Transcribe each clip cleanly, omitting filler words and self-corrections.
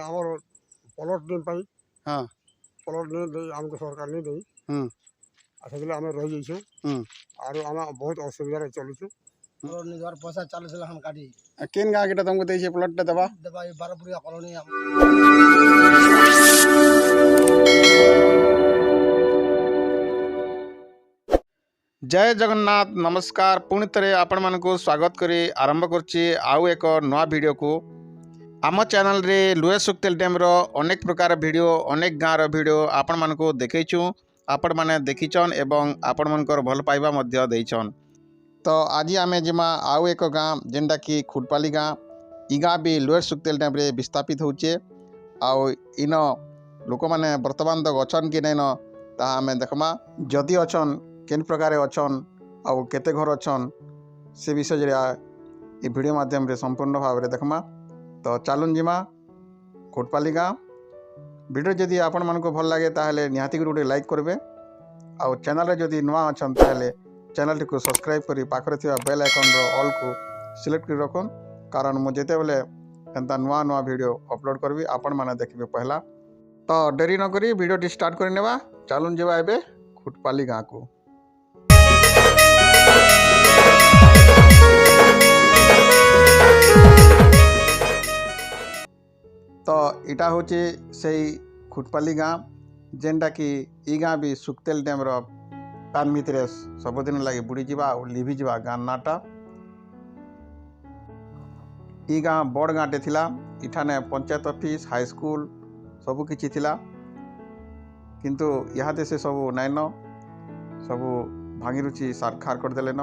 ଆମର ପ୍ଲଟ୍ ପାଇଁ ହଁ ପ୍ଲଟ୍ ଦେଇ ଆମକୁ ସରକାର ନେଇ ଦେଇ ହୁଁ ସେଥିରେ ଆମେ ରହିଯାଇଛୁ ହୁଁ ଆରୁ ଆମେ ବହୁତ ଅସୁବିଧାରେ ଚଲୁଛୁ। प्लॉट नहीं द्वार पैसा 40 लाख हम काटी केन गाँ केटा तुमको देइछे प्लॉटटा देबा दबा ये 12 कॉलोनी हम जय जगन्नाथ नमस्कार पुणी थे आपण मानक स्वागत करी आरंभ करछि आउ एक नवा वीडियो को आम चैनल रे लुए सुक्तेल डैम रो अनेक प्रकार वीडियो अनेक गाँव वीडियो आपण मानक देखैछु आपण माने देखिछन एवं आपण मानकर भल पाइबा मध्य देइछन। तो आज आम जिमा आउ एक गाँ जेनटा कि खुटपाली गाँ इ गाँ भी लुए सुक्तेल डैम रे विस्थापित होचे आउ इन लोक मैंने बर्तमान तो अछन कि नहीं न ता आम देखमा जदि अछन केन प्रकार अछन आउ केते घर अछन से विषय ये वीडियो माध्यम रे संपूर्ण भाव में देखमा। तो चलुन जिमा कोटपाली गाँव वीडियो जदि आपण मानको भल लगे ताहले निहाती गोटे लाइक करबे आउ चैनल रे जदि नुआ अछन ताहले चैनल को सब्सक्राइब करी पाखरे थिबा बेल आइकन रो ऑल को सिलेक्ट कर रखन कारण मु जेते बेले एंता नुआ नुआ वीडियो अपलोड करबी आपण माने देखबे पहला। तो देरी न करी वीडियो स्टार्ट कर नेबा चलुन जेबा एबे खुटपाली गाँव को। तो इटा होचे से खुटपाली गाँव जेनटा कि इ गाँ भी सुक्तेल डैम रो पान भितर सबुदिन लगे बुड़ी जावा और लिभि जावा गाँ नाटा इ गाँ बड़ गाँटे थिला इठाने पंचायत ऑफिस हाई स्कूल सबु किछि थिला किंतु इहाते से सबु नाइन सबु भांगी रुचि सारखार कर देलेन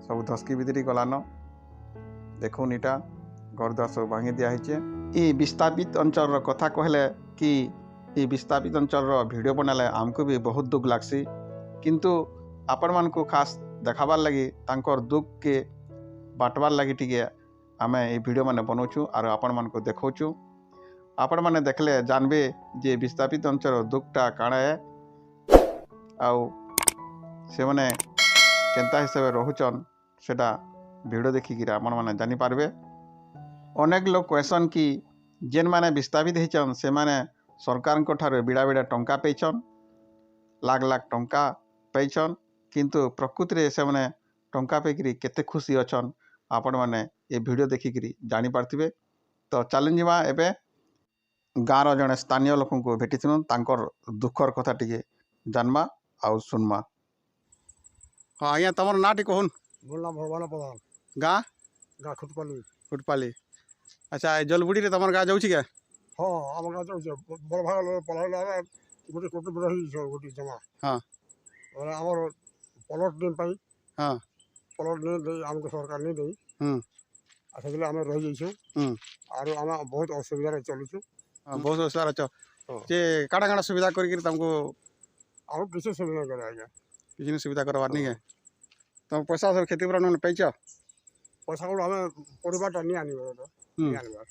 सबु धसकी बिदरी गलान देखुन इटा घर द्वार सब भांगी दिया है। ये विस्थापित अंचल कथा कहले कि ये विस्थापित अंचल वीडियो बनाले आमको भी बहुत दुख लागसी किंतु आपण मान को खास देखाबार लगी तांकर दुख के बांटबार लगी टिके आमे ये वीडियो माने बनाऊछु और आपण मान को देखौछु आपण माने देखले जानबे जे विस्थापित अंचल दुखटा काଣା है आउ से माने केनता हिसाब रहुचन सेटा वीडियो देखिक आपण माने जानि पारबे। अनेक लोग क्वेश्चन कि जेन माने विस्थापित होचन से माने सरकार को ठारे बिड़ा बिड़ा टंका पेचन लाख लाख टंका पेचन किंतु प्रकृति रे से माने टंका पेकरी केते खुशी अछन आपण माने ये वीडियो देखिक जानि पारथिबे। तो चैलेंज मा एबे गाँव जने स्थानीय लोक को भेटिथुन तांकर दुखर कथा टिके जानमा आउ सुनमा। हाँ आज्ञा तमर नाटी कहन बोलना भगवान प्रधान गाँ गाँ खुटपाली खुटपाली अच्छा जलबुड़ी रे तमर गाँ जाउछि के हाँ आम गाँ जाऊँ बड़ भाग पढ़ा गोटे कोटी रही गोटे जमा हाँ आमर प्लट ପାଇଁ हाँ प्लट नहीं आमको सरकार नहीं दे से आम रही आर आम बहुत असुविधा चलुचु बहुत असुविधा अछ जे काड़ा काड़ा सुविधा करके तुमको आम किसी सुविधा करे आज्ञा किसी सुविधा करवार नहीं है तुम पैसा सब खेती पर पैच पैसा को आम परिवार नहीं आनबार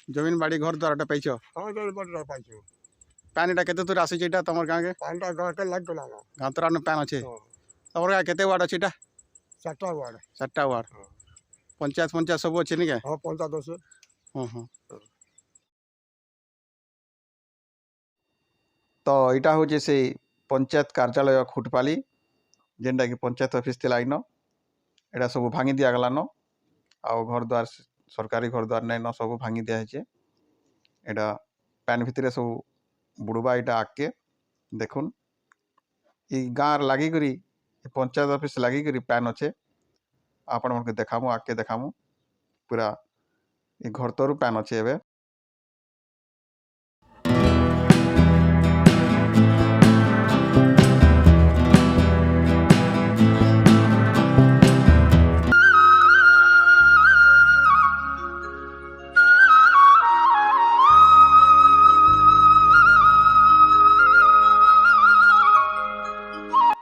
जमीन बाड़ी घर द्वारा पैच हाँ जमीन पाइछु पानीटा केते दूर आसी एटा तमर गाँ के पानीटा गाँ के लग गला गाँ तोरा पान अच्छे तमर गाँ केते वार्ड अच्छे 4टा वार्ड 4टा वार्ड पंचायत सब अच्छे नहीं हाँ पंचायत अच्छे हाँ हाँ। तो यहाँ हूँ से पंचायत कार्यालय खुटपाली जेनटा कि पंचायत ऑफिस थिला इन एटा सब भांगी दिया गलान आउ घर द्वार सरकारी घर द्वार नहीं न सब भांगी दिया है एटा पैन भितर सब बुड़बा इटा आके देखुन ये गाँव लगिकी पंचायत ऑफिस लगिकी पैन अच्छे आपण मन देखामु आके देखामु पूरा ये घर तरु पैन अच्छे एवं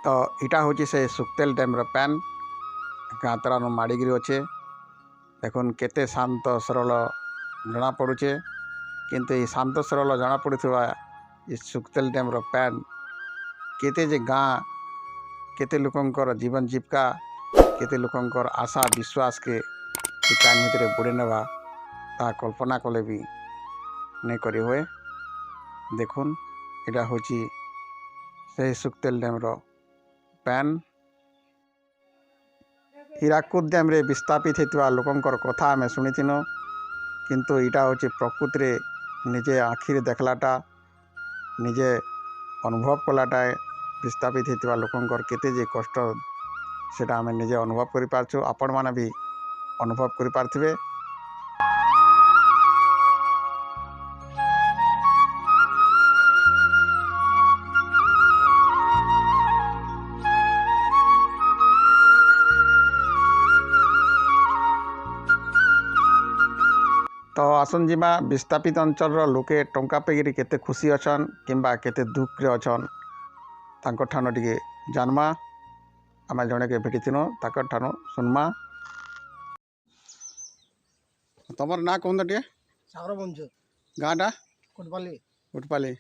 तो इटा हूँ से सुक्तेल डैम पैन गाँ तरान माड़ीगिरी अच्छे देखुन केते शांत सरल जना पड़ुचे किंतु ये शांत सरल जना पड़ुवा ये सुक्तेल डैम पैन केते जे गाँ केते लोकंकर जीवन जीविका केते लोकंकर आशा विश्वास के पैन भितर बुड़े नेबा ता कल्पना कले भी नहीं करी हुए। देखुन इटा होची से सुक्तेल डैम रो पैन। हीराकुद डैम रे विस्थापित होता लोकंकर कथा आम शुणिथिनु, किंतु इटा होची प्रकृति रे निजे आखिरे देखलाटा निजे अनुभव कलाटा विस्थापित होता लोकंकर केते जे कष्ट सेटा आम निजे अनुभव करि पारछु। आपण माने भी अनुभव करि पारथिबे। तो आसन जिमा विस्थापित अंचल लोके टंका पेगिरी केते खुशी अछन किंबा केते दुख रे अछन तांको ठानो टिके जानमा। आम जने के भेटिथिनो ताकर ठानो सुनमा। तमर ना कोन टिके सागर बंच गाँटा कोटपाली उठपाली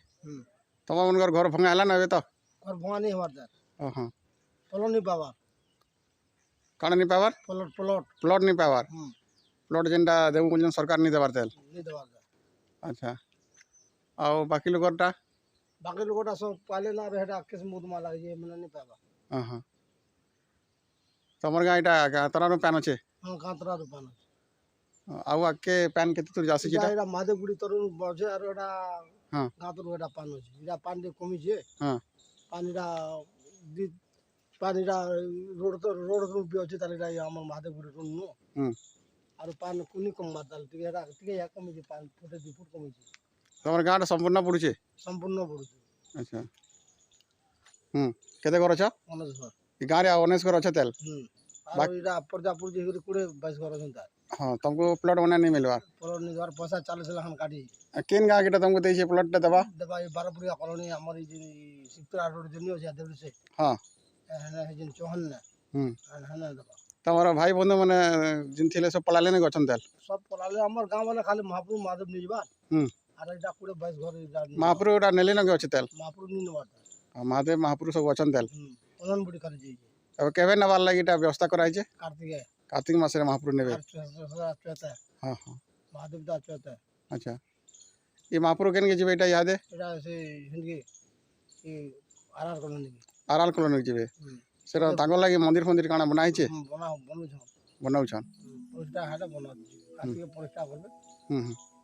तम मनकर घर भंगा हला ना बे तो और भुआ नहीं हमार दर ओह प्लॉट नहीं पावार काण नहीं पावर प्लॉट प्लॉट प्लॉट नहीं पावर प्लॉट जेनटा देबु कोन सरकार नहीं देबार तेल नहीं देवार दर। अच्छा आउ बाकी लोगरटा बाकी लोगोटा सब पाले ना रहेटा किस मुद मा लागे जे मन नहीं पावा। हाँ तमर गाँ इटा तरानो पैन अच्छे हां कांतरा दुकान आउ आके पैन केते दूर जासी जिटा एटा माधेपुरी तरुण बजे और एटा हाँ गांतरो एटा पान होची एटा पान दे कमी जे हाँ पानीटा दि पानीटा रोड तो भी होची ताले एटा हमर माधेपुरी रुन नो और पान कुनी कम माताल टिके एटा टिके या कमी जे पान फुटे 2 फुट कमी जे तमर गाँटा संपूर्ण पड़ुचे। संपूर्ण पड़ुची। अच्छा केते घर छ मनोज घर ई गाँ रे 19 घर छ तेल और एटा प्रजापुर जे 20-22 घर छनता। हाँ तुमको प्लॉट बना नहीं मिलवा प्लॉट नहीं द्वार पैसा 40 लाख काटी केन गाँ केटा तुमको देइछे प्लॉट दबा दबा ये बारपुरिया कॉलोनी हमर जे सिपरा रोड जनी हो जा देबे से हाँ है जिन चौहान ने है दबा तमर भाई बंधु माने जिन थिले सब पलाले ने गछन तेल सब पलाले हमर गांव वाला खाली महापुर माधव निजबा और एटा पूरे 22 घर एटा महापुर ओटा नेले न गछ तेल महापुर नी नवाता महादेव महापुर सब गछन तेल ओनन बुडी कर जे अब केबे नवार लागि एटा व्यवस्था कराई छे कार्तिक मास रे महापुर नेबे चौथा हाँ हाँ महादेव दा चौथा। अच्छा ये महापुर केन के जिबे एटा याद है एटा से हिंदी ये आरआर कॉलोनी आरआर कॉलोनी जिबे सेरा तांगो लागि मंदिर फंदिर काना बनाई छे बना बनउ छ बनाउ छन पोस्टा हाडा बना कार्तिक पोस्टा करबे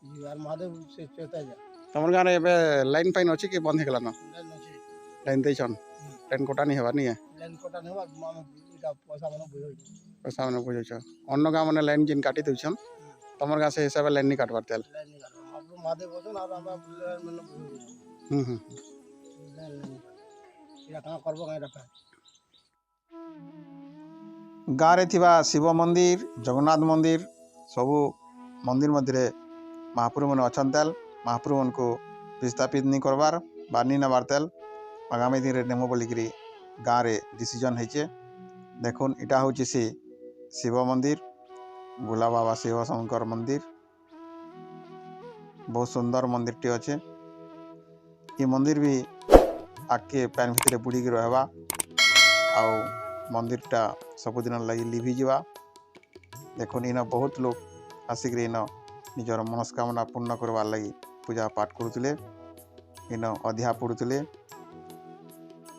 जी यार महादेव से चौथा जा तमर गाने एबे लाइन पाइन अछि कि बंद हेगला न लाइन अछि लाइन दे छन लाइन कोटा नहीं हेबा नहीं है लाइन कोटा नेबा माने इटा पैसा मन बुझै पैसा माने बुझै छ अन्य गाँ माने लाइन जिन काटी दउ छन तमर गाँ से हिसाब लाइन नहीं काटबार तेल लाइन नहीं काटो हम महादेव बचन और हम मन बुझै इटा का करबो का इटा गाँ रे थिबा शिव मंदिर जगन्नाथ मंदिर सबू मंदिर मध्य महापुर मन अछन तेल महापुर मन को विस्थापित नहीं करबार बा नहीं नबार तेल आगामी दिन नेमो बोलिकी गाँ रे डिसीजन होइछे। देखुन इटा होची से शिव मंदिर भोला बाबा शिव शंकर मंदिर बहुत सुंदर मंदिर टी अच्छे। ये मंदिर भी आके पैन भितर बुड़ी की रहबा आउ मंदिर टा सबुदिन लगी लिभि जावा। देखुन इन बहुत लोग आसिक इन निजर मनस्कामना पूर्ण करवार लगी पूजा पाठ करुले इन अधिया पड़ुले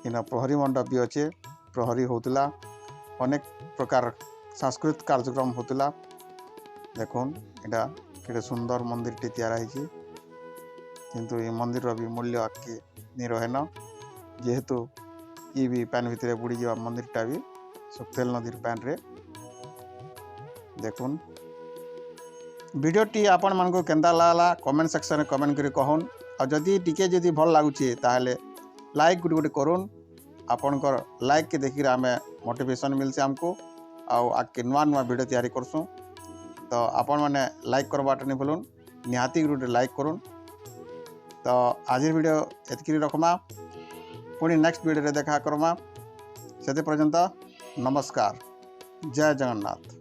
इन प्रहरी मंडप भी अच्छे प्रहरी होतला अनेक प्रकार सांस्कृतिक कार्यक्रम होतला। देखुन इटा केटे सुंदर मंदिर टी तैयार है किंतु ये मंदिर भी मूल्य आके नहीं रहे न जेहेतु ये भी पैन भितर बुड़ी जा मंदिरटा भी सुक्तेल नदीर पैन रे। देखुन वीडियोटी आपण मान को केंदा लागला कमेंट सेक्शन में कमेंट करी कहून और जदि टिके जदि भल लागुची ताहले लाइक गुटे गुटे करूँ आपणकर लाइक के देखिए आम मोटिवेशन मिलसे आमको आउ आगे नुआ नुआ वीडियो तैयारी करसूँ तो आपण मैंने लाइक करवाटा नहीं भूलुन निहाती गुटे लाइक करूँ। तो आज वीडियो एतकी रखमा पुणी नेक्स्ट वीडियो देखा करमा से पर्यंत नमस्कार जय जगन्नाथ।